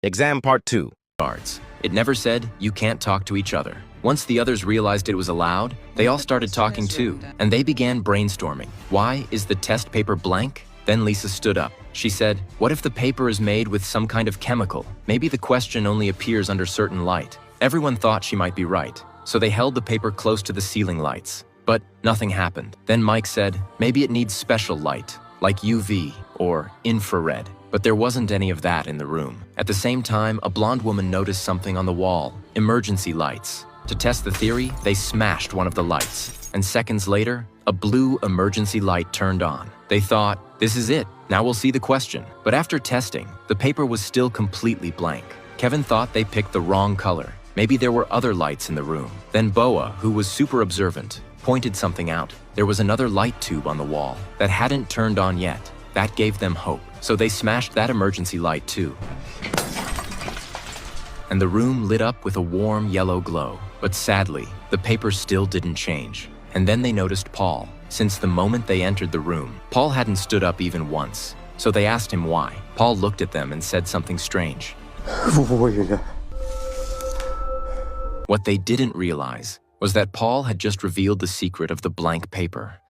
Exam Part 2. Guards. It never said, you can't talk to each other. Once the others realized it was allowed, they all started talking too, and they began brainstorming. Why is the test paper blank? Then Lisa stood up. She said, what if the paper is made with some kind of chemical? Maybe the question only appears under certain light. Everyone thought she might be right, so they held the paper close to the ceiling lights. But nothing happened. Then Mike said, maybe it needs special light, like UV or infrared. But there wasn't any of that in the room. At the same time, a blonde woman noticed something on the wall, emergency lights. To test the theory, they smashed one of the lights, and seconds later, a blue emergency light turned on. They thought, this is it, now we'll see the question. But after testing, the paper was still completely blank. Kevin thought they picked the wrong color. Maybe there were other lights in the room. Then Boa, who was super observant, pointed something out. There was another light tube on the wall that hadn't turned on yet. That gave them hope. So they smashed that emergency light too. And the room lit up with a warm yellow glow. But sadly, the paper still didn't change. And then they noticed Paul. Since the moment they entered the room, Paul hadn't stood up even once. So they asked him why. Paul looked at them and said something strange. What they didn't realize was that Paul had just revealed the secret of the blank paper.